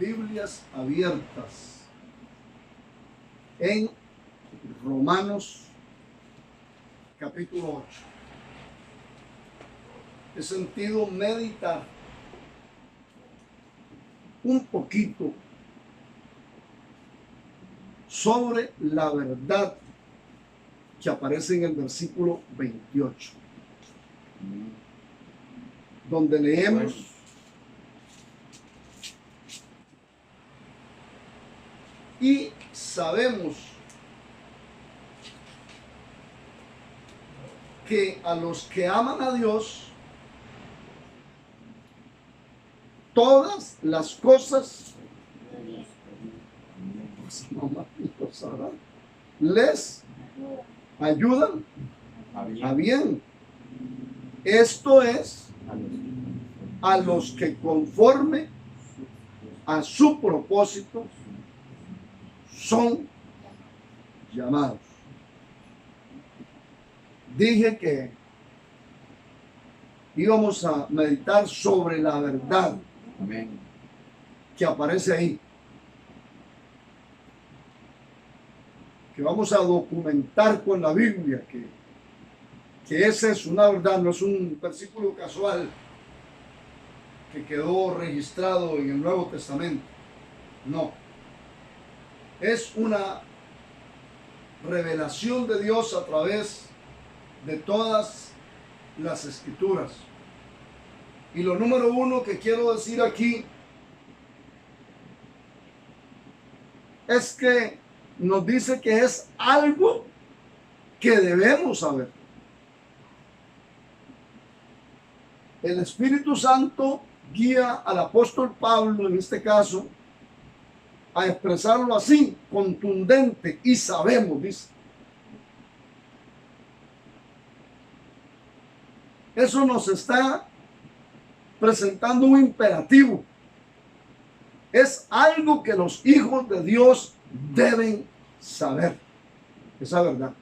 Biblias abiertas en Romanos capítulo 8. He sentido meditar un poquito sobre la verdad que aparece en el versículo 28, donde leemos: y sabemos que a los que aman a Dios, todas las cosas les ayudan a bien. Esto es, a los que conforme a su propósito son llamados. Dije que íbamos a meditar sobre la verdad que aparece ahí, que vamos a documentar con la Biblia, que esa es una verdad, no es un versículo casual que quedó registrado en el Nuevo Testamento. No, es una revelación de Dios a través de todas las Escrituras. Y lo número uno que quiero decir aquí es que nos dice que es algo que debemos saber. El Espíritu Santo guía al apóstol Pablo, en este caso, a expresarlo así, contundente, y sabemos, dice. Eso nos está presentando un imperativo. Es algo que los hijos de Dios deben saber. Esa verdad.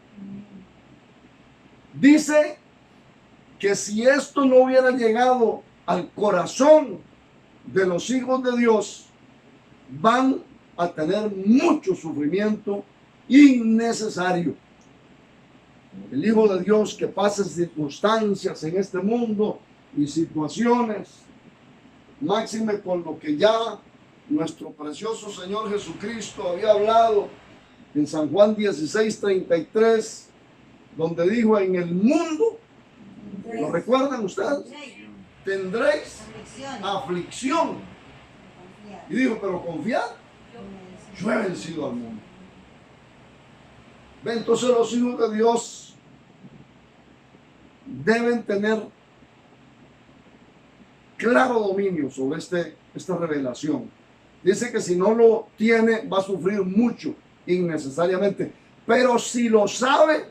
Dice que si esto no hubiera llegado al corazón de los hijos de Dios, van a tener mucho sufrimiento innecesario. El Hijo de Dios que pasa circunstancias en este mundo y situaciones, máxime con lo que ya nuestro precioso Señor Jesucristo había hablado en San Juan 16:33, donde dijo: en el mundo, ¿lo recuerdan ustedes? Tendréis aflicción. Y dijo: pero confiad, yo he vencido al mundo. ¿Ve? Entonces los hijos de Dios deben tener claro dominio sobre esta revelación. Dice que si no lo tiene, va a sufrir mucho innecesariamente. Pero si lo sabe,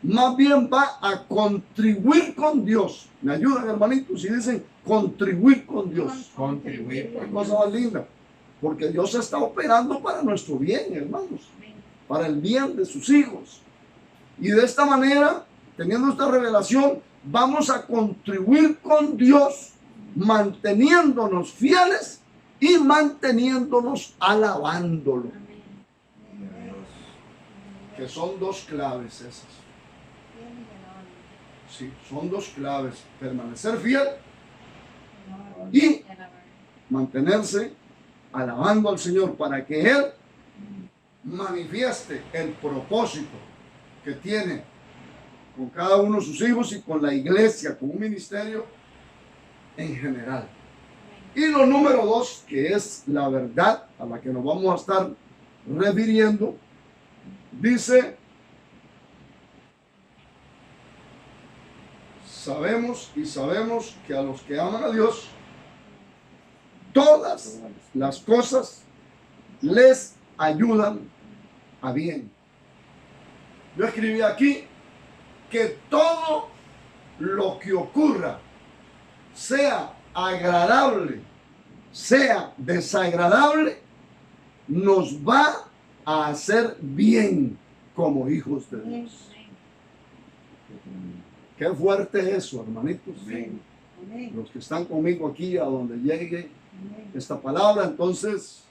más bien va a contribuir con Dios. ¿Me ayudan, hermanitos? Si dicen contribuir con Dios. Contribuir. Qué cosa más linda. Porque Dios está operando para nuestro bien, hermanos. Para el bien de sus hijos. Y de esta manera, teniendo esta revelación, vamos a contribuir con Dios, manteniéndonos fieles y manteniéndonos alabándolo. Que son dos claves esas. Sí, son dos claves: permanecer fiel y mantenerse alabando al Señor, para que Él manifieste el propósito que tiene con cada uno de sus hijos y con la iglesia, con un ministerio en general. Y lo número dos, que es la verdad a la que nos vamos a estar refiriendo, dice: sabemos que a los que aman a Dios, todas las cosas les ayudan a bien. Yo escribí aquí que todo lo que ocurra, sea agradable, sea desagradable, nos va a hacer bien como hijos de Dios. Qué fuerte es eso, hermanitos. Los que están conmigo aquí, a donde llegue, esta palabra. Entonces,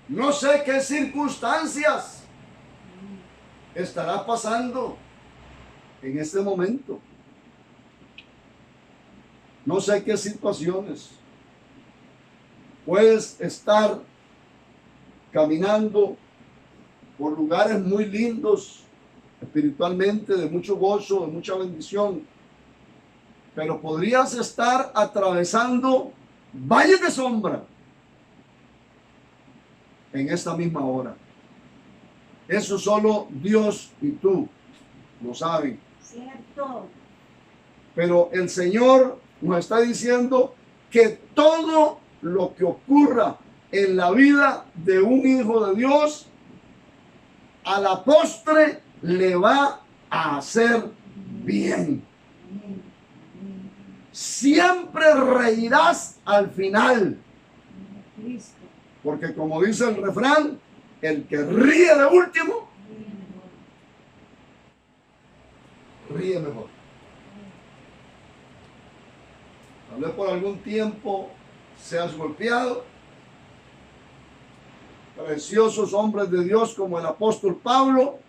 no sé qué circunstancias estará pasando en este momento. No sé qué situaciones. Puedes estar caminando por lugares muy lindos, espiritualmente, de mucho gozo, de mucha bendición, pero podrías estar atravesando valles de sombra en esta misma hora. Eso solo Dios y tú lo saben. Cierto. Pero el Señor nos está diciendo que todo lo que ocurra en la vida de un hijo de Dios, a la postre le va a hacer bien. Siempre reirás al final. Cristo. Porque como dice el refrán, el que ríe de último, ríe mejor. Tal vez por algún tiempo seas golpeado. Preciosos hombres de Dios como el apóstol Pablo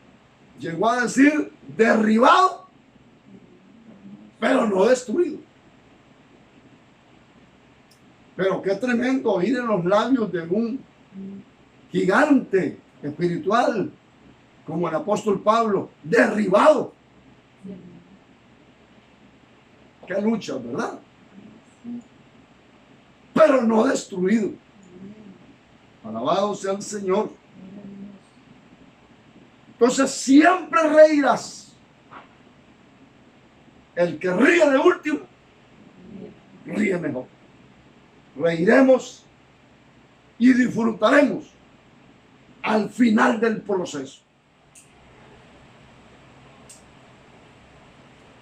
llegó a decir derribado, pero no destruido. Pero qué tremendo oír en los labios de un gigante espiritual como el apóstol Pablo, derribado. Qué lucha, ¿verdad? Pero no destruido. Alabado sea el Señor. Entonces siempre reirás. El que ríe de último, ríe mejor. Reiremos y disfrutaremos al final del proceso.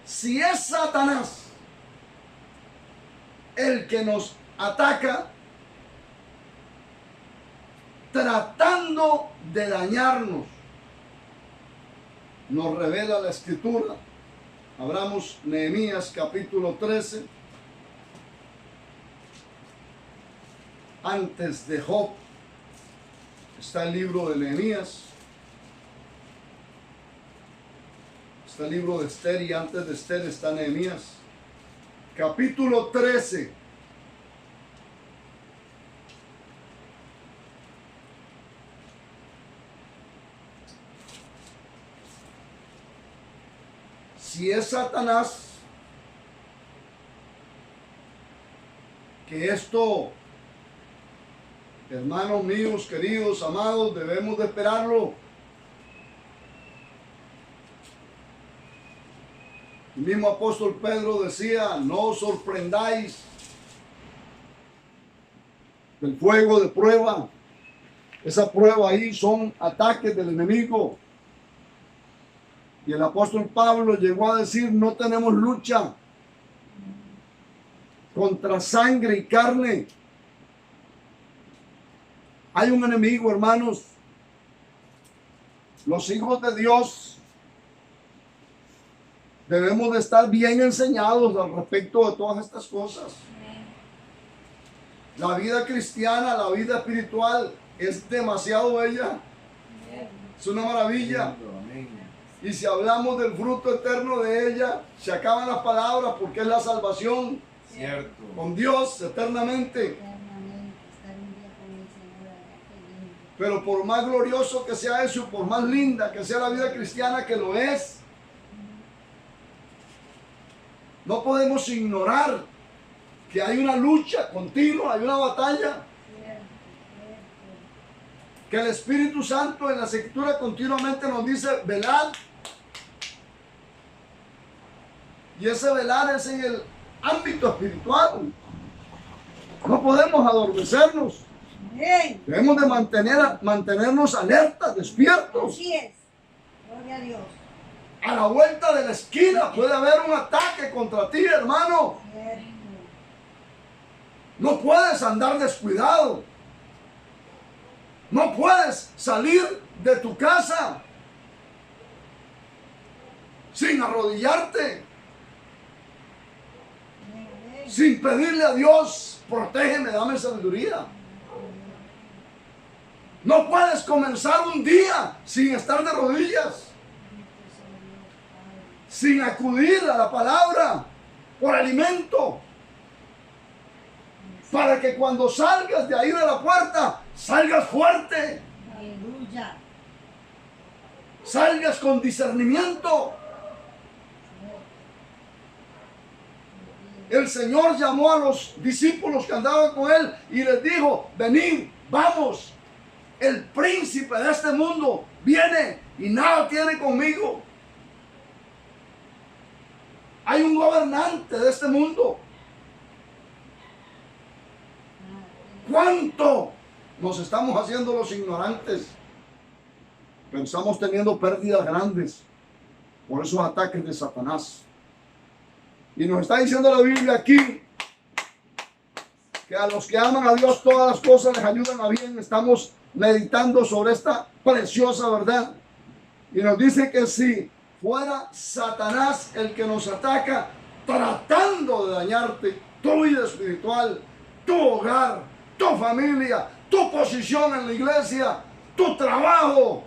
Si es Satanás el que nos ataca tratando de dañarnos, nos revela la Escritura. Abramos Nehemías capítulo 13. Antes de Job está el libro de Nehemías, está el libro de Esther, y antes de Esther está Nehemías capítulo 13. Si es Satanás, que esto, hermanos míos, queridos, amados, debemos de esperarlo. El mismo apóstol Pedro decía, no os sorprendáis del fuego de prueba. Esa prueba ahí son ataques del enemigo. Y el apóstol Pablo llegó a decir, no tenemos lucha contra sangre y carne. Hay un enemigo, hermanos. Los hijos de Dios debemos de estar bien enseñados al respecto de todas estas cosas. La vida cristiana, la vida espiritual es demasiado bella. Es una maravilla. Y si hablamos del fruto eterno de ella, se acaban las palabras, porque es la salvación. Cierto. Con Dios eternamente. Pero por más glorioso que sea eso, por más linda que sea la vida cristiana, que lo es, no podemos ignorar que hay una lucha continua, hay una batalla. Que el Espíritu Santo en la Escritura continuamente nos dice, velad. Y ese velar es en el ámbito espiritual. No podemos adormecernos. Debemos de mantenernos alertas, despiertos. Así es. Gloria a Dios. A la vuelta de la esquina puede haber un ataque contra ti, hermano. Cierto. No puedes andar descuidado. No puedes salir de tu casa sin arrodillarte, sin pedirle a Dios, protégeme, dame sabiduría. No puedes comenzar un día sin estar de rodillas, sin acudir a la palabra por alimento, para que cuando salgas de ahí de la puerta, salgas fuerte, Aleluya. salgas con discernimiento. El Señor llamó a los discípulos que andaban con Él y les dijo: venid, vamos, el príncipe de este mundo viene y nada tiene conmigo. Hay un gobernante de este mundo. ¿Cuánto nos estamos haciendo los ignorantes? Pero estamos teniendo pérdidas grandes por esos ataques de Satanás. Y nos está diciendo la Biblia aquí que a los que aman a Dios todas las cosas les ayudan a bien. Estamos meditando sobre esta preciosa verdad. Y nos dice que si fuera Satanás el que nos ataca, tratando de dañarte tu vida espiritual, tu hogar, tu familia, tu posición en la iglesia, tu trabajo.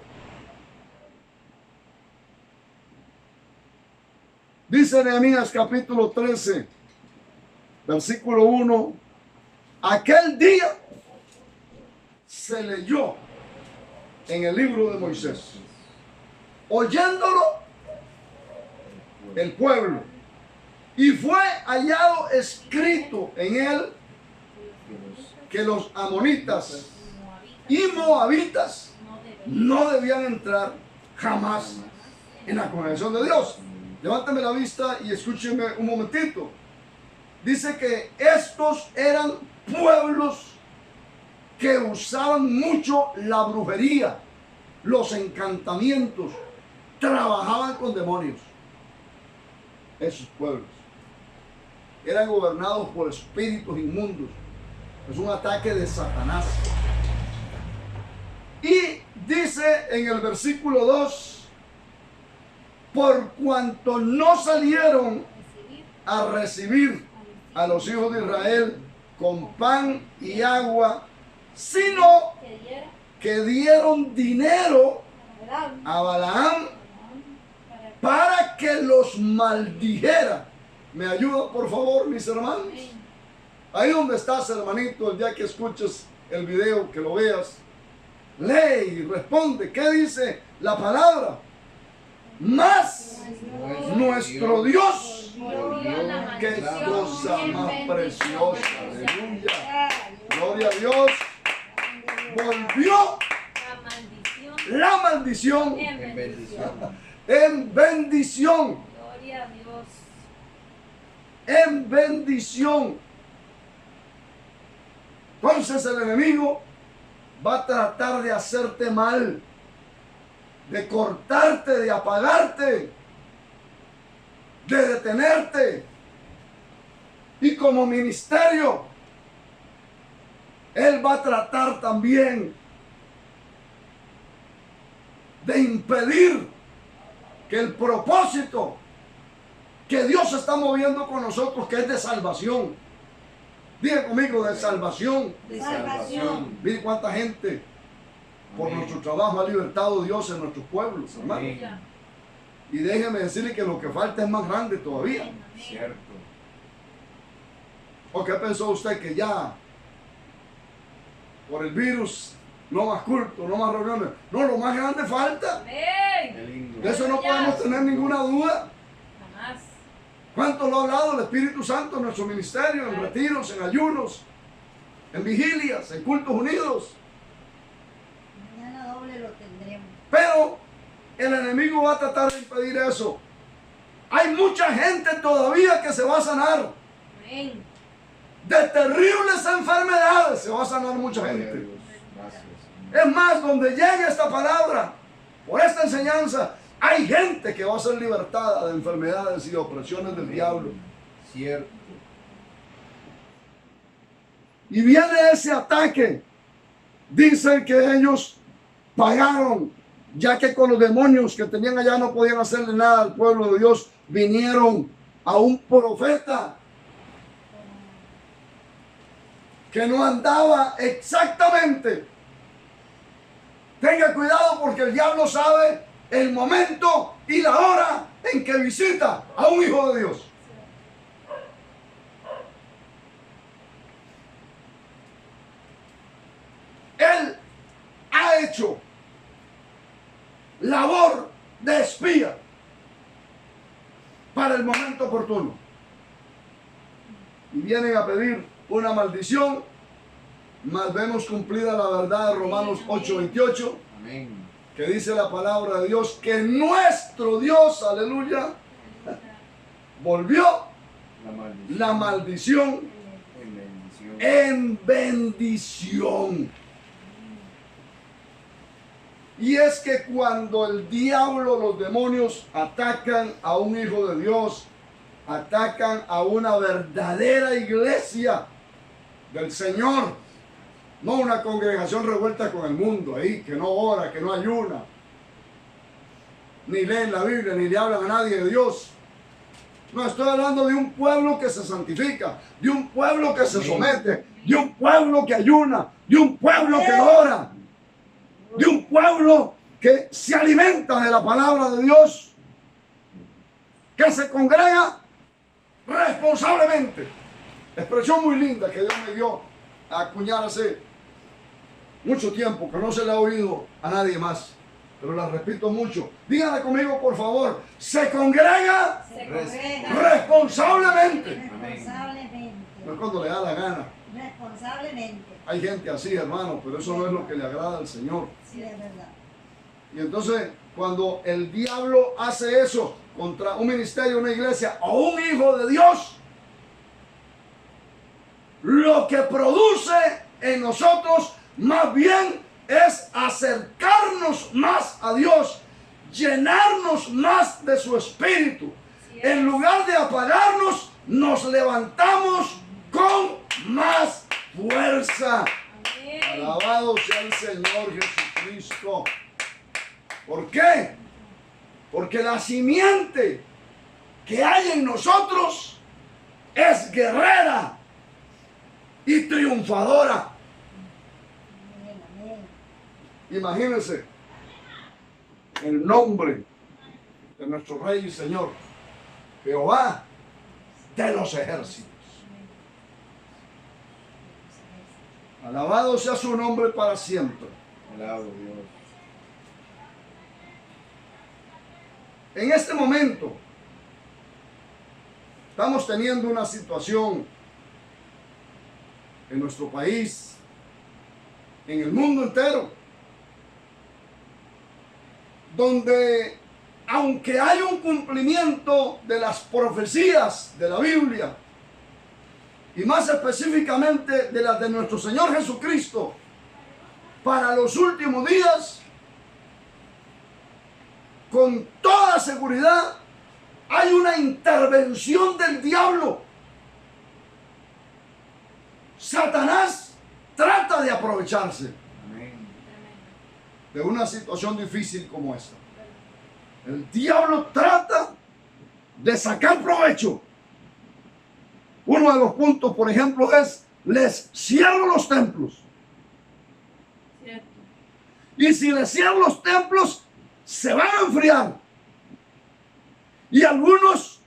Dice Nehemías capítulo 13, versículo 1, aquel día se leyó en el libro de Moisés, oyéndolo el pueblo, y fue hallado escrito en él que los amonitas y moabitas no debían entrar jamás en la congregación de Dios. Levántame la vista y escúcheme un momentito. Dice que estos eran pueblos que usaban mucho la brujería, los encantamientos, trabajaban con demonios. Esos pueblos eran gobernados por espíritus inmundos. Es un ataque de Satanás. Y dice en el versículo 2, por cuanto no salieron a recibir a los hijos de Israel con pan y agua, sino que dieron dinero a Balaam para que los maldijera. ¿Me ayuda, por favor, mis hermanos? Ahí donde estás, hermanito, el día que escuches el video, que lo veas, lee y responde. ¿Qué dice la palabra? Más nuestro Dios, qué cosa más preciosa. Aleluya. Gloria a Dios. Volvió la maldición en bendición. Gloria a Dios. En bendición. Entonces el enemigo va a tratar de hacerte mal, de cortarte, de apagarte, de detenerte. Y como ministerio, él va a tratar también de impedir que el propósito que Dios está moviendo con nosotros, que es de salvación. Diga conmigo, de salvación. De salvación. Mire cuánta gente por Amén. nuestro trabajo ha libertado Dios en nuestros pueblos, hermano. Amén. Y déjeme decirle que lo que falta es más grande todavía. Cierto. ¿O qué pensó usted que ya por el virus no más culto, no más reuniones? No, lo más grande falta. Qué Amén. lindo. De eso no podemos tener ninguna duda. Jamás. ¿Cuánto lo ha hablado el Espíritu Santo en nuestro ministerio, en retiros, en ayunos, en vigilias, en cultos unidos? Mañana doble lo tendremos. Pero el enemigo va a tratar de impedir eso. Hay mucha gente todavía que se va a sanar. Amén. De terribles enfermedades se va a sanar mucha Gloria a gente. Dios. Gracias. Es más, donde llegue esta palabra, por esta enseñanza, hay gente que va a ser libertada de enfermedades y de opresiones del diablo. Cierto. Y viene ese ataque. Dicen que ellos pagaron, ya que con los demonios que tenían allá no podían hacerle nada al pueblo de Dios. Vinieron a un profeta que no andaba exactamente Tenga cuidado porque el diablo sabe el momento y la hora en que visita a un hijo de Dios. Él ha hecho labor de espía para el momento oportuno. Y vienen a pedir una maldición, mas vemos cumplida la verdad de Romanos 8:28, Amén. que dice la palabra de Dios que nuestro Dios, aleluya, volvió la maldición En bendición. en bendición. Y es que cuando el diablo, los demonios atacan a un hijo de Dios, atacan a una verdadera iglesia del Señor, no una congregación revuelta con el mundo ahí, que no ora, que no ayuna, ni leen la Biblia, ni le hablan a nadie de Dios. No, estoy hablando de un pueblo que se santifica, de un pueblo que se somete, de un pueblo que ayuna, de un pueblo que ora, de un pueblo que se alimenta de la palabra de Dios, que se congrega responsablemente. Expresión muy linda que Dios me dio a acuñar hace mucho tiempo, que no se la ha oído a nadie más, pero la repito mucho. Díganla conmigo, por favor. Se congrega Se congrega responsablemente. responsablemente. No es cuando le da la gana. Responsablemente. Hay gente así, hermano, pero eso no es lo que le agrada al Señor. Sí, es verdad. Y entonces, cuando el diablo hace eso contra un ministerio, una iglesia o un hijo de Dios, lo que produce en nosotros más bien es acercarnos más a Dios, llenarnos más de su espíritu. En lugar de apagarnos, nos levantamos con más fuerza. Amén. Alabado sea el Señor Jesucristo. ¿Por qué? Porque la simiente que hay en nosotros es guerrera y triunfadora. Amén, amén. Imagínense el nombre de nuestro Rey y Señor, Jehová de los ejércitos. Alabado sea su nombre para siempre. Alabado Dios. En este momento estamos teniendo una situación en nuestro país, en el mundo entero, donde aunque hay un cumplimiento de las profecías de la Biblia, y más específicamente de las de nuestro Señor Jesucristo, para los últimos días, con toda seguridad hay una intervención del diablo. Satanás trata de aprovecharse Amén. de una situación difícil como esta. El diablo trata de sacar provecho. Uno de los puntos, por ejemplo, es: les cierro los templos. Cierto. Y si les cierro los templos, se van a enfriar. Y algunos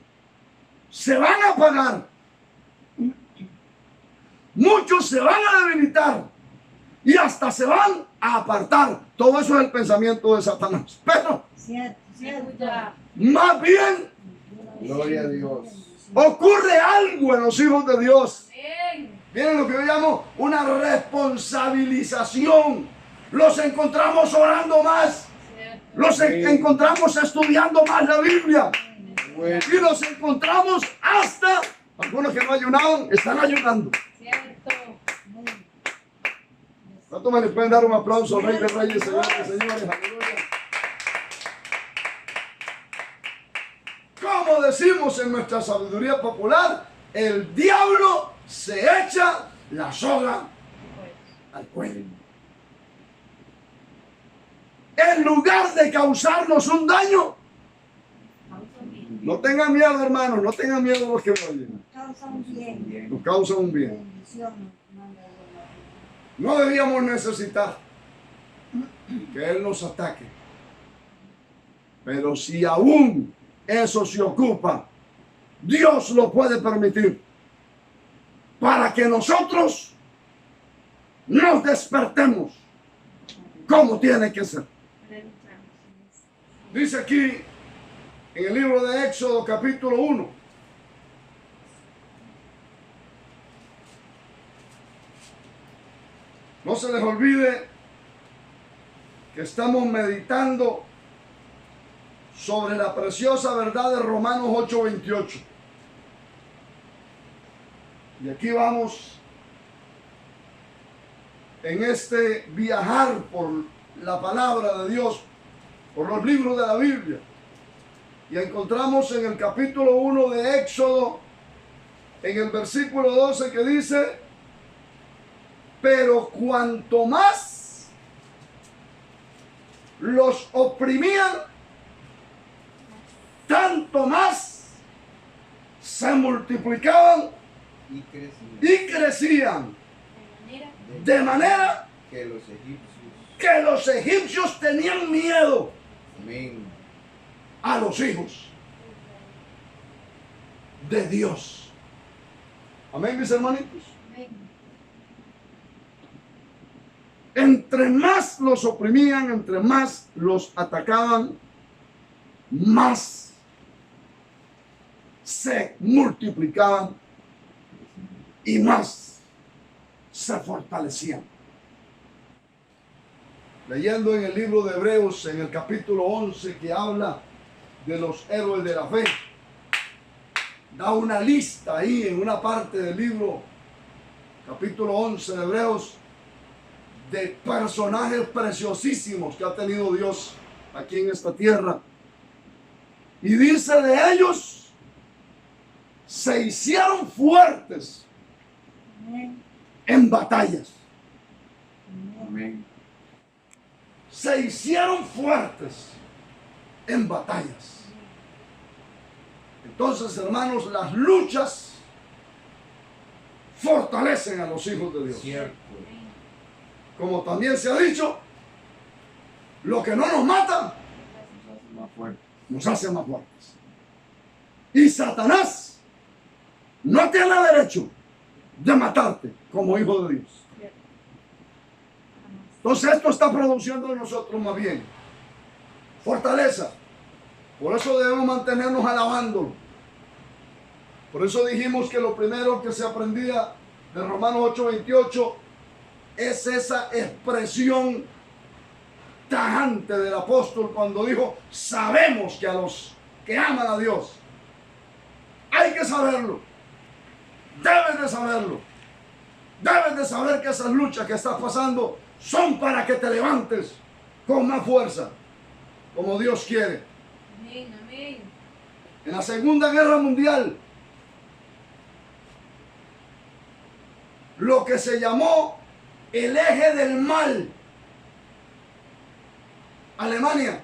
se van a apagar. Muchos se van a debilitar. Y hasta se van a apartar. Todo eso es el pensamiento de Satanás. Pero Cierto, cierto. Aleluya. más bien Gloria a Dios. ocurre algo en los hijos de Dios. Amén. Miren lo que yo llamo una responsabilización. Los encontramos orando más. Cierto. Los encontramos estudiando más la Biblia. Bueno. Y los encontramos hasta, algunos que no ayunaban, están ayunando. Cierto. Amén. ¿Cuánto me le pueden dar un aplauso al Rey de Reyes, Señores de Señores? Aleluya. Como decimos en nuestra sabiduría popular, el diablo se echa la soga al cuello. En lugar de causarnos un daño, no tengan miedo, hermanos, no tengan miedo los que me oyen. Causa un bien. Nos causa un bien. Bendición. Manda Dios. No debíamos necesitar que Él nos ataque. Pero si aún eso se ocupa, Dios lo puede permitir para que nosotros nos despertemos como tiene que ser. Dice aquí en el libro de Éxodo capítulo 1. No se les olvide que estamos meditando sobre la preciosa verdad de Romanos 8:28. Y aquí vamos en este viajar por la palabra de Dios, por los libros de la Biblia. Y encontramos en el capítulo 1 de Éxodo, en el versículo 12, que dice: pero cuanto más los oprimían, tanto más se multiplicaban y crecían, de manera que los egipcios tenían miedo amén, a los hijos de Dios. Amén, mis hermanitos. Entre más los oprimían, entre más los atacaban, más se multiplicaban y más se fortalecían. Leyendo en el libro de Hebreos, en el capítulo 11, que habla de los héroes de la fe, da una lista ahí en una parte del libro, capítulo 11 de Hebreos, de personajes preciosísimos que ha tenido Dios aquí en esta tierra. Y dice de ellos: se hicieron fuertes en batallas. amén, Se hicieron fuertes en batallas. Entonces, hermanos, las luchas fortalecen a los hijos de Dios. cierto, Como también se ha dicho, lo que no nos mata más fuerte, nos hace más fuertes. Y Satanás no tiene derecho de matarte como hijo de Dios. Entonces esto está produciendo en nosotros más bien fortaleza. Por eso debemos mantenernos alabándolo. Por eso dijimos que lo primero que se aprendía de Romanos 8:28 es esa expresión tajante del apóstol cuando dijo: sabemos que a los que aman a Dios, hay que saberlo, debes de saberlo, debes de saber que esas luchas que estás pasando son para que te levantes con más fuerza, como Dios quiere. Amén, amén. En la Segunda Guerra Mundial, lo que se llamó el eje del mal, Alemania,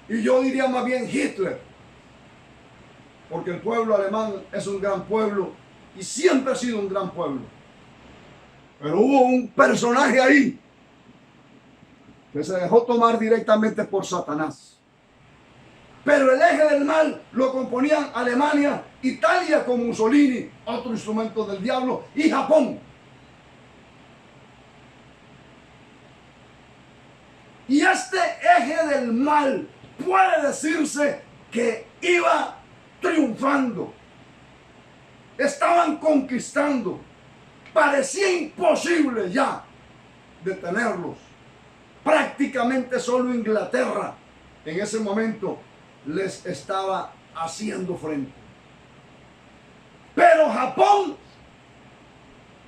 y yo diría más bien Hitler, porque el pueblo alemán es un gran pueblo y siempre ha sido un gran pueblo. Pero hubo un personaje ahí que se dejó tomar directamente por Satanás. Pero el eje del mal lo componían Alemania, Italia con Mussolini, otro instrumento del diablo, y Japón. Y este eje del mal puede decirse que iba triunfando. Estaban conquistando. Parecía imposible ya detenerlos. Prácticamente solo Inglaterra en ese momento les estaba haciendo frente. Pero Japón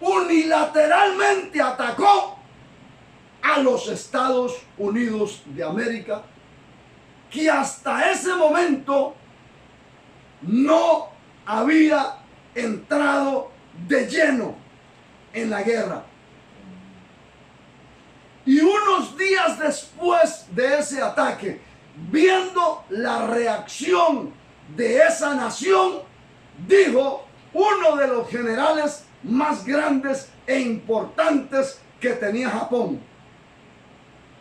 unilateralmente atacó a los Estados Unidos de América, que hasta ese momento no había entrado de lleno en la guerra. Y unos días después de ese ataque, viendo la reacción de esa nación, dijo uno de los generales más grandes e importantes que tenía Japón: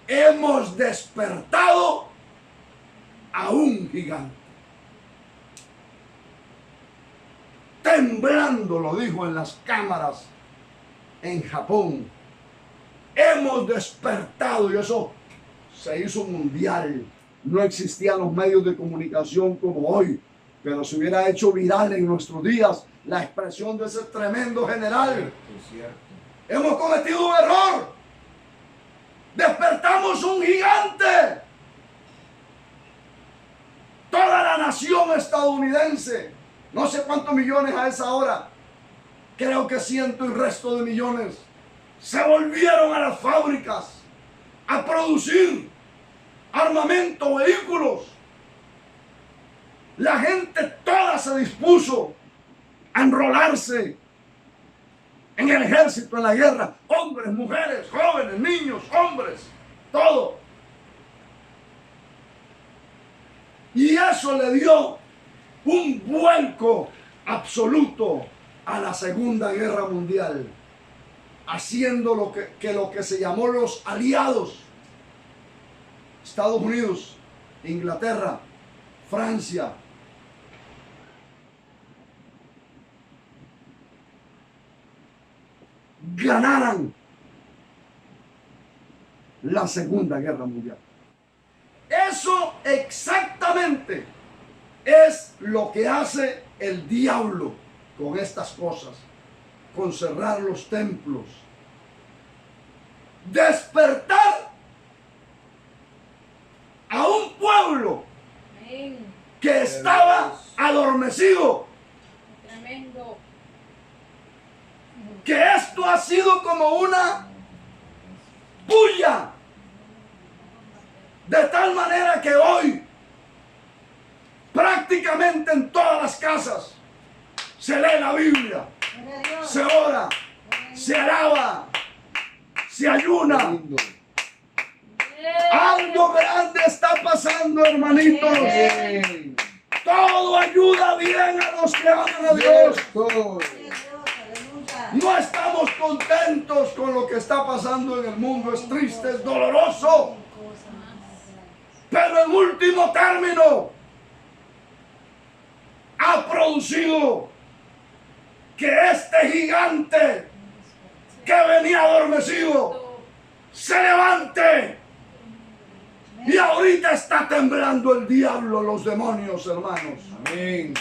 hemos despertado a un gigante. Temblando, lo dijo en las cámaras en Japón. Hemos despertado, y eso se hizo mundial. No existían los medios de comunicación como hoy, pero se hubiera hecho viral en nuestros días la expresión de ese tremendo general. Es cierto. Hemos cometido un error. Despertamos un gigante. Toda la nación estadounidense, no sé cuántos millones a esa hora, creo que ciento y resto de millones, se volvieron a las fábricas a producir armamento, vehículos. La gente toda se dispuso a enrolarse en el ejército, en la guerra. Hombres, mujeres, jóvenes, niños, hombres, todo. Y eso le dio un vuelco absoluto a la Segunda Guerra Mundial, haciendo lo que se llamó los aliados. Estados Unidos, Inglaterra, Francia, ganaran la Segunda Guerra Mundial. Eso exactamente es lo que hace el diablo con estas cosas, con cerrar los templos. Despertar a un pueblo Amén. que estaba adormecido. Tremendo. Que esto ha sido como una bulla, de tal manera que hoy prácticamente en todas las casas se lee la Biblia, Gloria a Dios. se ora, se alaba, se ayuna. Lindo. Algo grande está pasando, hermanitos. Amén. Todo ayuda bien a los que aman a Dios. Cierto. Gloria a Dios. Aleluya. No estamos contentos con lo que está pasando en el mundo. Es triste, es doloroso. Cosa más grande. Pero en último término, ha producido que este gigante que venía adormecido se levante. Y ahorita está temblando el diablo, los demonios, hermanos. Amén.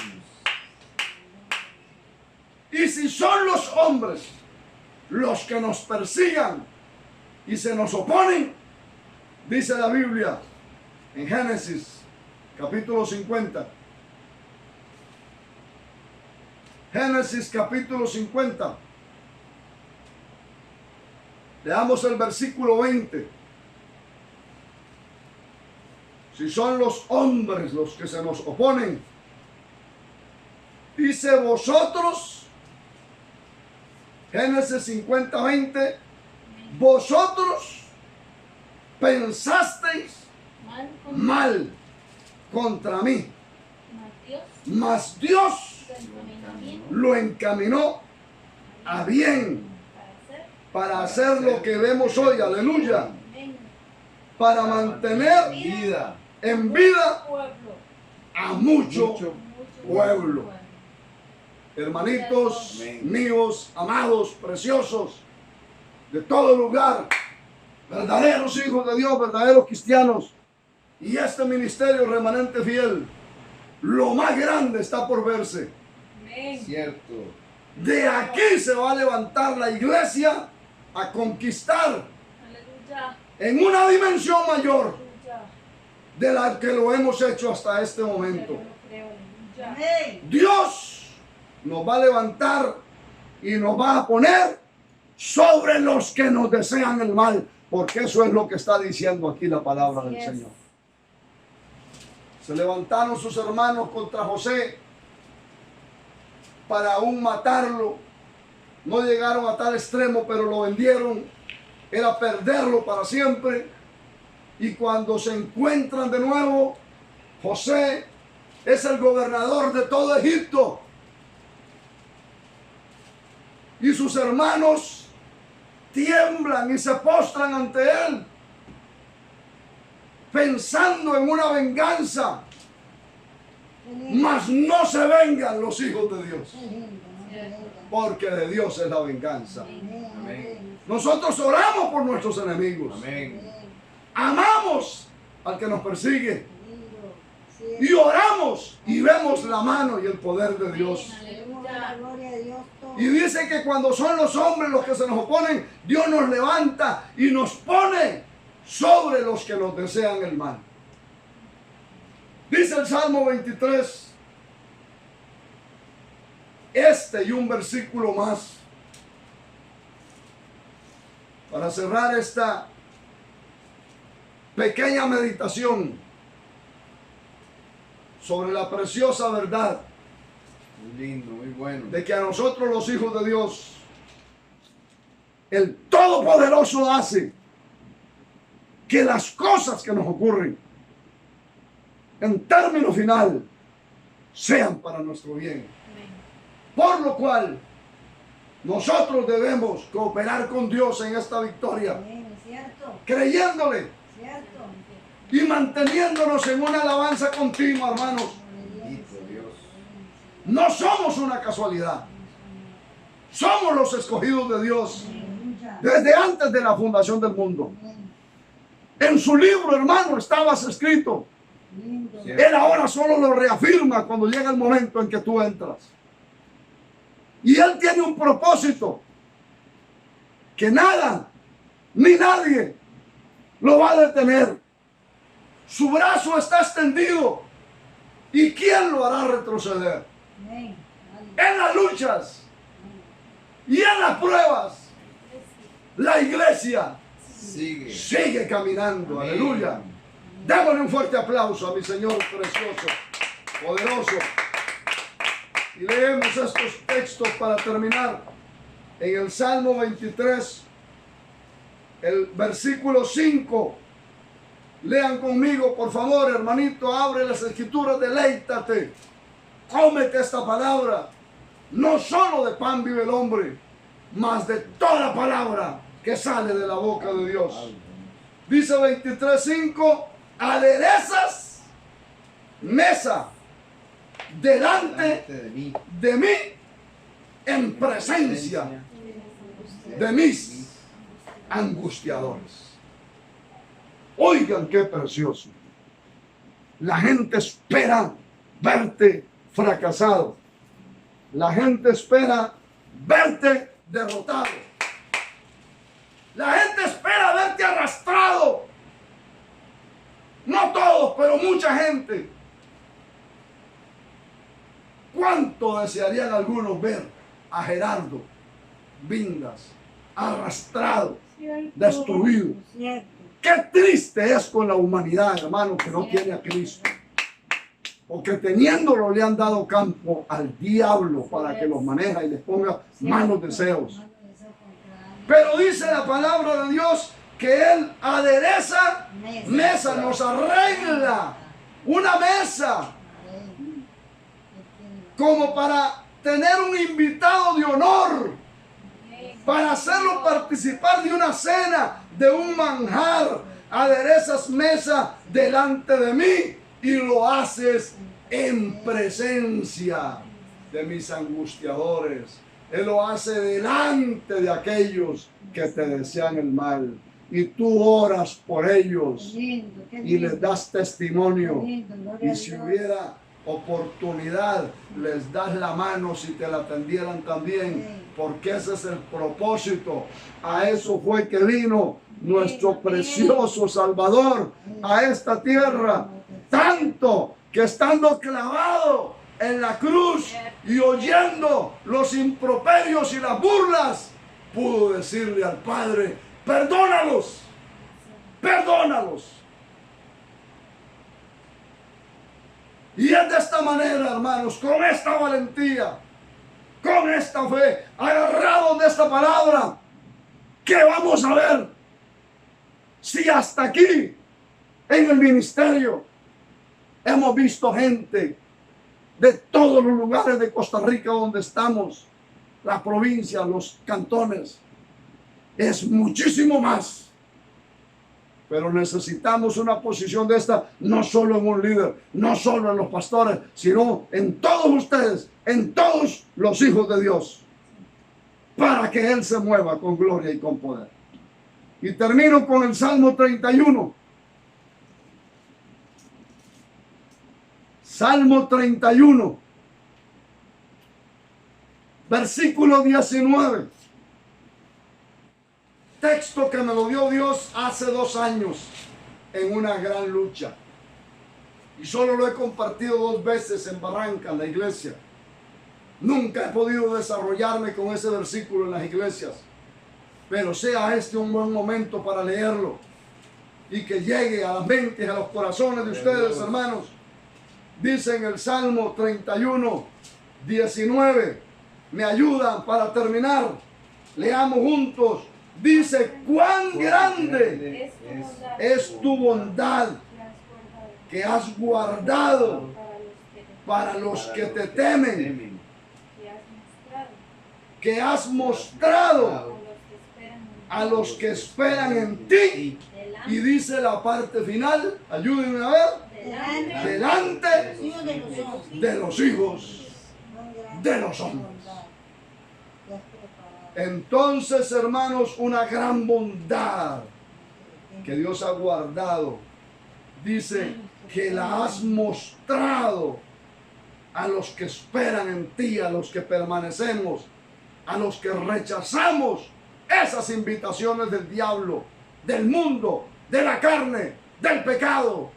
Y si son los hombres los que nos persigan y se nos oponen, dice la Biblia en Génesis capítulo 50. Génesis capítulo 50. Leamos el versículo 20. Si son los hombres los que se nos oponen, dice vosotros, Génesis 50, 20, vosotros pensasteis Mal con mal contra mí, Dios. mas Dios Se encamina bien lo encaminó a bien para hacer. para hacer lo que vemos hoy, aleluya, Amén. para mantener Vida. en vida Pueblo. a mucho Mucho pueblo. Hermanitos Amén. míos, amados, preciosos, de todo lugar, verdaderos hijos de Dios, verdaderos cristianos, y este ministerio remanente fiel, lo más grande está por verse. Amén. Cierto. De aquí se va a levantar la iglesia a conquistar Aleluya. en una dimensión mayor Aleluya. de la que lo hemos hecho hasta este Yo momento. lo creo. Aleluya. Amén. Dios nos va a levantar y nos va a poner sobre los que nos desean el mal, porque eso es lo que está diciendo aquí la palabra Así del es. Señor. Se levantaron sus hermanos contra José para aún matarlo. No llegaron a tal extremo, pero lo vendieron. Era perderlo para siempre. Y cuando se encuentran de nuevo, José es el gobernador de todo Egipto. Y sus hermanos tiemblan y se postran ante él. pensando en una venganza, Qué lindo. mas no se vengan los hijos de Dios, Qué lindo, no se venga. porque de Dios es la venganza. Amén, amén. Nosotros oramos por nuestros enemigos, Amén. Amén. amamos al que nos persigue Lindo. y Sí, oramos y vemos la mano y el poder de Dios. tenemos la gloria de Dios todo. Y dice que cuando son los hombres los que se nos oponen, Dios nos levanta y nos pone sobre los que nos desean el mal. Dice el Salmo 23, y un versículo más, para cerrar esta pequeña meditación sobre la preciosa verdad Muy lindo, muy bueno. de que a nosotros los hijos de Dios, el Todopoderoso hace que las cosas que nos ocurren, en término final, sean para nuestro bien. Por lo cual, nosotros debemos cooperar con Dios en esta victoria, Amén, es cierto, creyéndole cierto. y manteniéndonos en una alabanza continua, hermanos. Bendito Dios. No somos una casualidad, somos los escogidos de Dios Aleluya. desde antes de la fundación del mundo. Amén. En su libro, hermano, estabas escrito. Lindo. Sí. Él ahora solo lo reafirma cuando llega el momento en que tú entras. Y Él tiene un propósito que nada ni nadie lo va a detener. Su brazo está extendido. ¿Y quién lo hará retroceder? Amén. En las luchas y en las pruebas, la iglesia Sigue. sigue caminando. Amén. Aleluya. Démosle un fuerte aplauso a mi Señor precioso, poderoso. Y leemos estos textos para terminar. En el Salmo 23, el versículo 5. Lean conmigo, por favor, hermanito. Abre las escrituras, deleítate. Cómete esta palabra. No solo de pan vive el hombre, mas de toda palabra que sale de la boca de Dios. Dice 23:5, aderezas mesa delante de mí. de mí en presencia de mis angustiadores. Oigan qué precioso. La gente espera verte fracasado. La gente espera verte derrotado. La gente espera verte arrastrado. No todos, pero mucha gente. ¿Cuánto desearían algunos ver a Gerardo Vindas arrastrado, destruido? Cierto. Qué triste es con la humanidad, hermano, que no tiene a Cristo. Porque teniéndolo le han dado campo al diablo para que los maneja y les ponga malos deseos. Pero dice la palabra de Dios que Él adereza mesa, nos arregla una mesa como para tener un invitado de honor, para hacerlo participar de una cena, de un manjar. Aderezas mesa delante de mí y lo haces en presencia de mis angustiadores. Él lo hace delante de aquellos que te desean el mal. Y tú oras por ellos y les das testimonio. Y si hubiera oportunidad, les das la mano si te la tendieran también, porque ese es el propósito. A eso fue que vino nuestro precioso Salvador a esta tierra, tanto que estando clavado en la cruz y oyendo los improperios y las burlas, pudo decirle al Padre: perdónalos, perdónalos. Y es de esta manera, hermanos, con esta valentía, con esta fe, agarrados de esta palabra, que vamos a ver si hasta aquí, en el ministerio, hemos visto gente de todos los lugares de Costa Rica donde estamos, la provincia, los cantones. Es muchísimo más Pero necesitamos una posición de esta, no solo en un líder, no solo en los pastores, sino en todos ustedes, en todos los hijos de Dios, para que Él se mueva con gloria y con poder. Y termino con el Salmo 31. Salmo 31, versículo 19. Texto que me lo dio Dios hace 2 años en una gran lucha. Y solo lo he compartido 2 veces en Barranca, en la iglesia. Nunca he podido desarrollarme con ese versículo en las iglesias. Pero sea este un buen momento para leerlo. Y que llegue a las mentes, a los corazones de ustedes, hermanos. Dice en el Salmo 31, 19. Me ayudan para terminar. Leamos juntos. Dice, cuán grande es tu bondad que has guardado para los que te temen, que has mostrado a los que esperan en ti. Y dice la parte final, ayúdenme a ver, delante de los hijos de los hombres. Entonces, hermanos, una gran bondad que Dios ha guardado. Dice que la has mostrado a los que esperan en ti, a los que permanecemos, a los que rechazamos esas invitaciones del diablo, del mundo, de la carne, del pecado.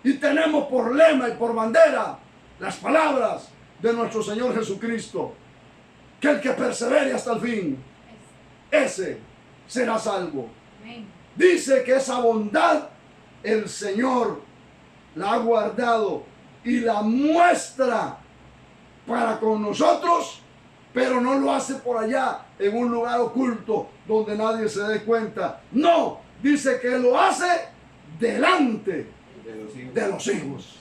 Y tenemos por lema y por bandera las palabras de nuestro Señor Jesucristo, que el que persevere hasta el fin, ese será salvo. Dice que esa bondad el Señor la ha guardado y la muestra para con nosotros, pero no lo hace por allá en un lugar oculto donde nadie se dé cuenta. No, dice que lo hace delante de los hijos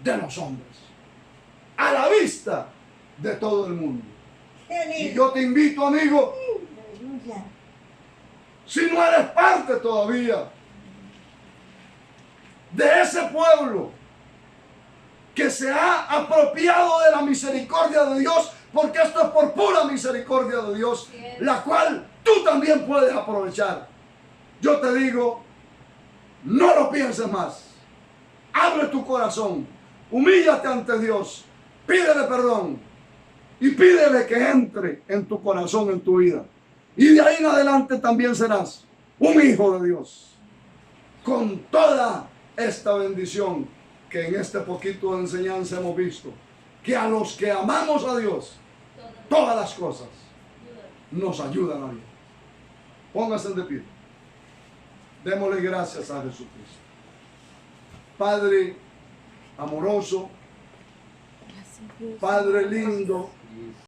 de los hombres, a la vista de todo el mundo. Y yo te invito, amigo, si no eres parte todavía de ese pueblo que se ha apropiado de la misericordia de Dios, porque esto es por pura misericordia de Dios, la cual tú también puedes aprovechar. Yo te digo, no lo pienses más. Abre tu corazón, humíllate ante Dios, pídele perdón y pídele que entre en tu corazón, en tu vida. Y de ahí en adelante también serás un hijo de Dios, con toda esta bendición que en este poquito de enseñanza hemos visto, que a los que amamos a Dios, todas las cosas nos ayudan a Dios. Póngase de pie. Démosle gracias a Jesucristo. Padre amoroso, Padre lindo,